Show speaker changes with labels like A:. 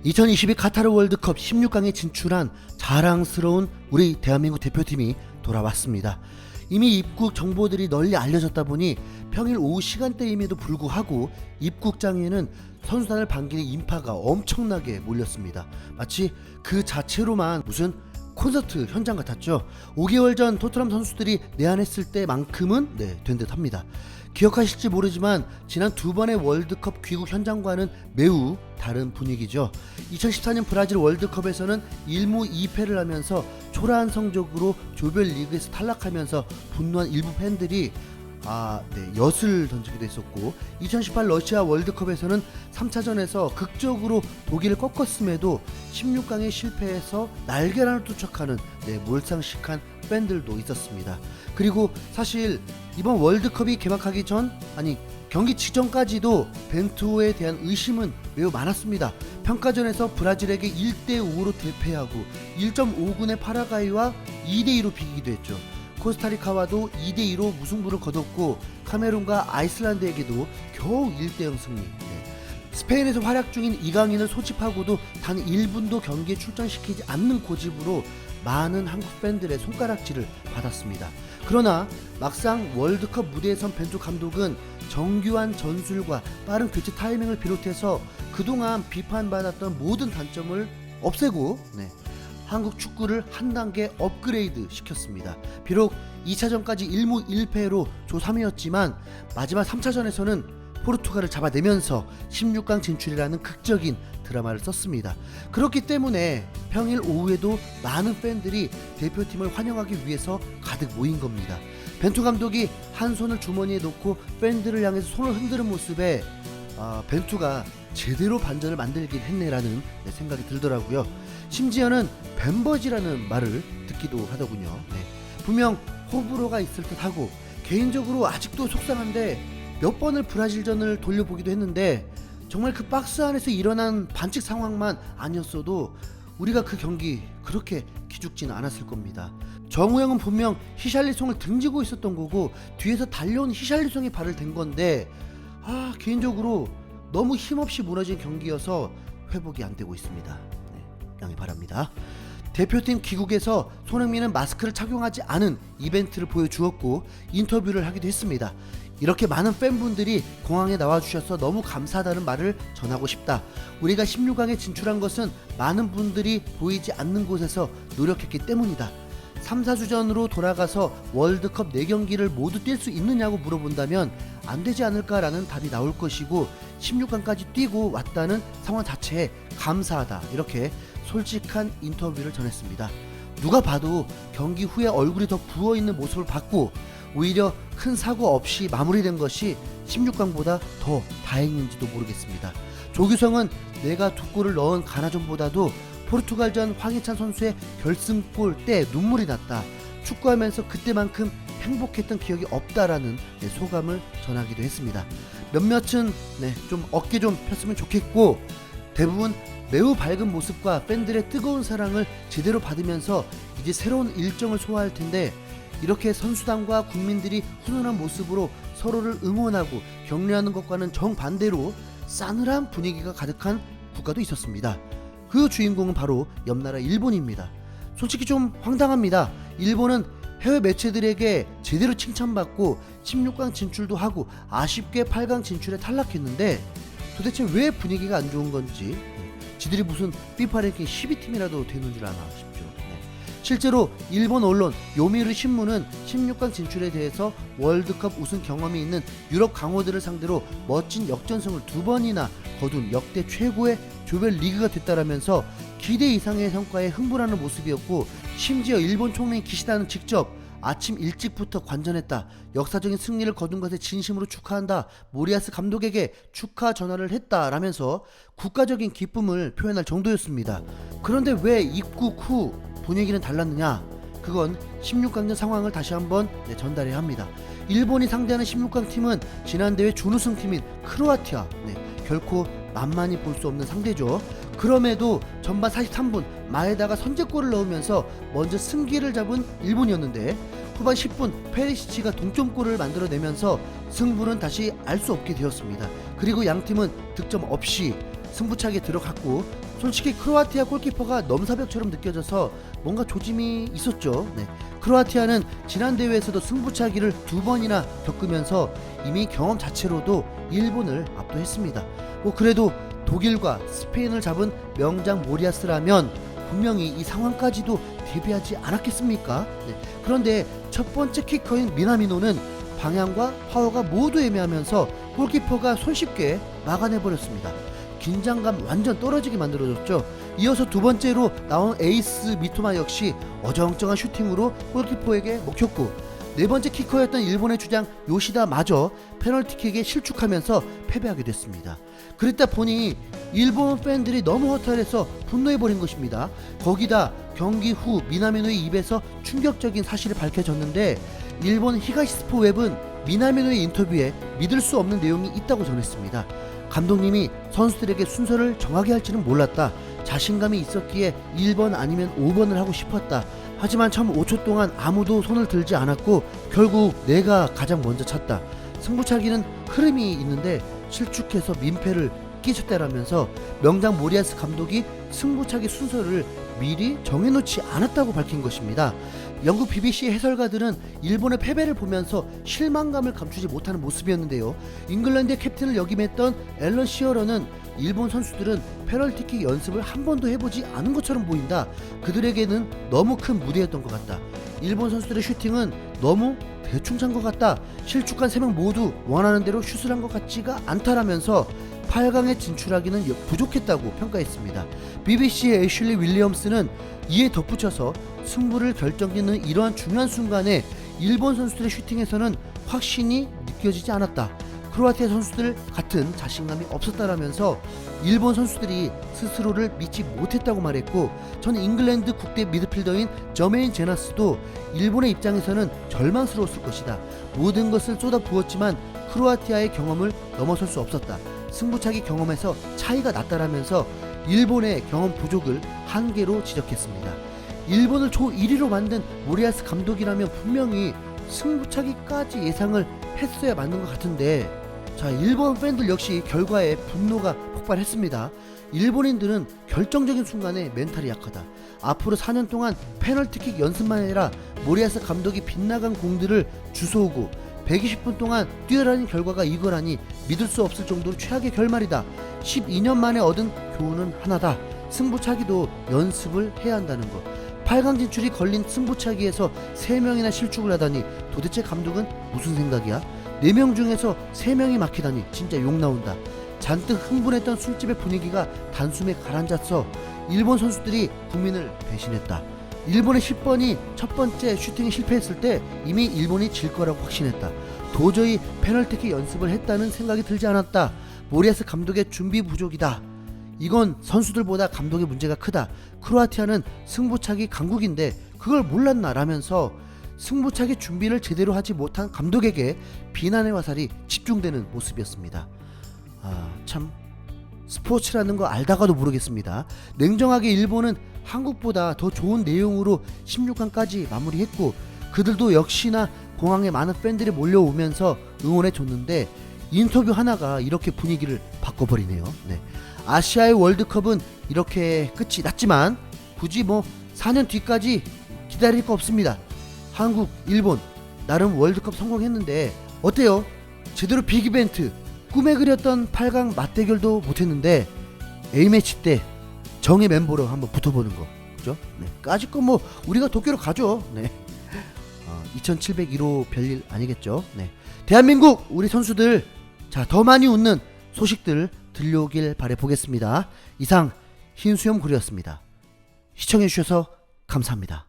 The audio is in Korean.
A: 2022 카타르 월드컵 16강에 진출한 자랑스러운 우리 대한민국 대표팀이 돌아왔습니다. 이미 입국 정보들이 널리 알려졌다 보니 평일 오후 시간대임에도 불구하고 입국장에는 선수단을 반기는 인파가 엄청나게 몰렸습니다. 마치 그 자체로만 무슨 콘서트 현장 같았죠. 5개월 전 토트넘 선수들이 내한했을 때만큼은 된 듯합니다. 기억하실지 모르지만 지난 두 번의 월드컵 귀국 현장과는 매우 다른 분위기죠. 2014년 브라질 월드컵에서는 1무 2패를 하면서 초라한 성적으로 조별리그에서 탈락하면서 분노한 일부 팬들이 엿을 던지기도 했었고, 2018 러시아 월드컵에서는 3차전에서 극적으로 독일을 꺾었음에도 16강에 실패해서 날개란을 투척하는 몰상식한 팬들도 있었습니다. 그리고 사실 이번 월드컵이 개막하기 전, 경기 직전까지도 벤투에 대한 의심은 매우 많았습니다. 평가전에서 브라질에게 1대5로 대패하고 1.5군의 파라과이와 2대2로 비기기도 했죠. 코스타리카와도 2대2로 무승부를 거뒀고, 카메룬과 아이슬란드에게도 겨우 1대0 승리. 스페인에서 활약 중인 이강인을 소집하고도 단 1분도 경기에 출전시키지 않는 고집으로 많은 한국 팬들의 손가락질을 받았습니다. 그러나 막상 월드컵 무대에 선 벤투 감독은 정교한 전술과 빠른 교체 타이밍을 비롯해서 그동안 비판받았던 모든 단점을 없애고 한국 축구를 한 단계 업그레이드 시켰습니다. 비록 2차전까지 1무 1패로 조3위였지만 마지막 3차전에서는 포르투갈을 잡아내면서 16강 진출이라는 극적인 드라마를 썼습니다. 그렇기 때문에 평일 오후에도 많은 팬들이 대표팀을 환영하기 위해서 가득 모인 겁니다. 벤투 감독이 한 손을 주머니에 놓고 팬들을 향해서 손을 흔드는 모습에 벤투가 제대로 반전을 만들긴 했네라는 생각이 들더라고요. 심지어는 벤버지라는 말을 듣기도 하더군요. 분명 호불호가 있을 듯하고, 개인적으로 아직도 속상한데 몇 번을 브라질전을 돌려보기도 했는데 정말 그 박스 안에서 일어난 반칙 상황만 아니었어도 우리가 그 경기 그렇게 기죽지는 않았을 겁니다. 정우영은 분명 히샬리송을 등지고 있었던 거고 뒤에서 달려온 히샬리송이 발을 댄 건데 개인적으로 너무 힘없이 무너진 경기여서 회복이 안 되고 있습니다. 양해 바랍니다. 대표팀 귀국에서 손흥민은 마스크를 착용하지 않은 이벤트를 보여주었고 인터뷰를 하기도 했습니다. 이렇게 많은 팬분들이 공항에 나와주셔서 너무 감사하다는 말을 전하고 싶다. 우리가 16강에 진출한 것은 많은 분들이 보이지 않는 곳에서 노력했기 때문이다. 3, 4주전으로 돌아가서 월드컵 4경기를 모두 뛸 수 있느냐고 물어본다면 안 되지 않을까라는 답이 나올 것이고, 16강까지 뛰고 왔다는 상황 자체에 감사하다, 이렇게 솔직한 인터뷰를 전했습니다. 누가 봐도 경기 후에 얼굴이 더 부어있는 모습을 봤고 오히려 큰 사고 없이 마무리된 것이 16강보다 더 다행인지도 모르겠습니다. 조규성은 내가 2골을 넣은 가나전보다도 포르투갈전 황희찬 선수의 결승골 때 눈물이 났다. 축구하면서 그때만큼 행복했던 기억이 없다라는 소감을 전하기도 했습니다. 몇몇은 좀 어깨 좀 폈으면 좋겠고, 대부분 매우 밝은 모습과 팬들의 뜨거운 사랑을 제대로 받으면서 이제 새로운 일정을 소화할 텐데, 이렇게 선수단과 국민들이 훈훈한 모습으로 서로를 응원하고 격려하는 것과는 정반대로 싸늘한 분위기가 가득한 국가도 있었습니다. 그 주인공은 바로 옆나라 일본입니다. 솔직히 좀 황당합니다. 일본은 해외 매체들에게 제대로 칭찬받고 16강 진출도 하고 아쉽게 8강 진출에 탈락했는데 도대체 왜 분위기가 안 좋은 건지, 지들이 무슨 FIFA 랭킹 12팀이라도 되는 줄 아나 싶죠. 실제로 일본 언론 요미우리 신문은 16강 진출에 대해서 월드컵 우승 경험이 있는 유럽 강호들을 상대로 멋진 역전승을 2번이나 거둔 역대 최고의 조별리그가 됐다라면서 기대 이상의 성과에 흥분하는 모습이었고, 심지어 일본 총리 기시다는 직접 아침 일찍부터 관전했다. 역사적인 승리를 거둔 것에 진심으로 축하한다. 모리아스 감독에게 축하 전화를 했다라면서 국가적인 기쁨을 표현할 정도였습니다. 그런데 왜 입국 후 분위기는 달랐느냐? 그건 16강전 상황을 다시 한번 전달해야 합니다. 일본이 상대하는 16강 팀은 지난 대회 준우승 팀인 크로아티아, 결코 만만히 볼 수 없는 상대죠. 그럼에도 전반 43분 마에다가 선제골을 넣으면서 먼저 승기를 잡은 일본이었는데, 후반 10분 페리시치가 동점골을 만들어내면서 승부는 다시 알 수 없게 되었습니다. 그리고 양팀은 득점 없이 승부차기에 들어갔고, 솔직히 크로아티아 골키퍼가 넘사벽처럼 느껴져서 뭔가 조짐이 있었죠. 네. 크로아티아는 지난 대회에서도 승부차기를 2번이나 겪으면서 이미 경험 자체로도 일본을 압도했습니다. 그래도 독일과 스페인을 잡은 명장 모리아스라면 분명히 이 상황까지도 대비하지 않았겠습니까? 네. 그런데 첫 번째 키커인 미나미노는 방향과 파워가 모두 애매하면서 골키퍼가 손쉽게 막아내버렸습니다. 긴장감 완전 떨어지게 만들어줬죠. 이어서 두 번째로 나온 에이스 미토마 역시 어정쩡한 슈팅으로 골키퍼에게 먹혔고, 네 번째 키커였던 일본의 주장 요시다마저 페널티킥에 실축하면서 패배하게 됐습니다. 그랬다 보니 일본 팬들이 너무 허탈해서 분노해버린 것입니다. 거기다 경기 후 미나미노의 입에서 충격적인 사실이 밝혀졌는데, 일본 히가시스포 웹은 미나미노의 인터뷰에 믿을 수 없는 내용이 있다고 전했습니다. 감독님이 선수들에게 순서를 정하게 할지는 몰랐다. 자신감이 있었기에 1번 아니면 5번을 하고 싶었다. 하지만 처음 5초 동안 아무도 손을 들지 않았고 결국 내가 가장 먼저 찼다. 승부차기는 흐름이 있는데 실축해서 민폐를 끼쳤다라면서 명장 모리아스 감독이 승부차기 순서를 미리 정해놓지 않았다고 밝힌 것입니다. 영국 BBC 해설가들은 일본의 패배를 보면서 실망감을 감추지 못하는 모습이었는데요. 잉글랜드의 캡틴을 역임했던 앨런 시어러는 일본 선수들은 페널티킥 연습을 한 번도 해보지 않은 것처럼 보인다. 그들에게는 너무 큰 무대였던 것 같다. 일본 선수들의 슈팅은 너무 대충 찬 것 같다. 실축한 3명 모두 원하는 대로 슛을 한 것 같지가 않다라면서 8강에 진출하기는 부족했다고 평가했습니다. BBC의 애슐리 윌리엄스는 이에 덧붙여서 승부를 결정짓는 이러한 중요한 순간에 일본 선수들의 슈팅에서는 확신이 느껴지지 않았다. 크로아티아 선수들 같은 자신감이 없었다라면서 일본 선수들이 스스로를 믿지 못했다고 말했고, 전 잉글랜드 국대 미드필더인 저메인 제나스도 일본의 입장에서는 절망스러웠을 것이다. 모든 것을 쏟아부었지만 크로아티아의 경험을 넘어설 수 없었다. 승부차기 경험에서 차이가 났다라면서 일본의 경험 부족을 한계로 지적했습니다. 일본을 조 1위로 만든 모리아스 감독이라면 분명히 승부차기까지 예상을 했어야 맞는 것 같은데, 자, 일본 팬들 역시 결과에 분노가 폭발했습니다. 일본인들은 결정적인 순간에 멘탈이 약하다. 앞으로 4년 동안 페널티킥 연습만 해라. 모리아스 감독이 빗나간 공들을 주워오고 120분 동안 뛰어라는 결과가 이거라니 믿을 수 없을 정도로 최악의 결말이다. 12년 만에 얻은 교훈은 하나다. 승부차기도 연습을 해야 한다는 것. 8강 진출이 걸린 승부차기에서 3명이나 실축을 하다니 도대체 감독은 무슨 생각이야? 4명 중에서 3명이 막히다니 진짜 욕 나온다. 잔뜩 흥분했던 술집의 분위기가 단숨에 가라앉았어. 일본 선수들이 국민을 배신했다. 일본의 10번이 첫 번째 슈팅에 실패했을 때 이미 일본이 질 거라고 확신했다. 도저히 페널티킥 연습을 했다는 생각이 들지 않았다. 모리아스 감독의 준비 부족이다. 이건 선수들보다 감독의 문제가 크다. 크로아티아는 승부차기 강국인데 그걸 몰랐나 라면서 승부차기 준비를 제대로 하지 못한 감독에게 비난의 화살이 집중되는 모습이었습니다. 참 스포츠라는 거 알다가도 모르겠습니다. 냉정하게 일본은 한국보다 더 좋은 내용으로 16강까지 마무리했고, 그들도 역시나 공항에 많은 팬들이 몰려오면서 응원해줬는데 인터뷰 하나가 이렇게 분위기를 바꿔버리네요. 네. 아시아의 월드컵은 이렇게 끝이 났지만 굳이 4년 뒤까지 기다릴 거 없습니다. 한국, 일본 나름 월드컵 성공했는데 어때요? 제대로 빅이벤트, 꿈에 그렸던 8강 맞대결도 못했는데 A매치 때 정의 멤버로 한번 붙어보는 거, 그죠? 네. 까짓 거 우리가 도쿄로 가죠. 네. 2701호 별일 아니겠죠. 네. 대한민국 우리 선수들, 자, 더 많이 웃는 소식들 들려오길 바라보겠습니다. 이상 흰수염 구리였습니다. 시청해주셔서 감사합니다.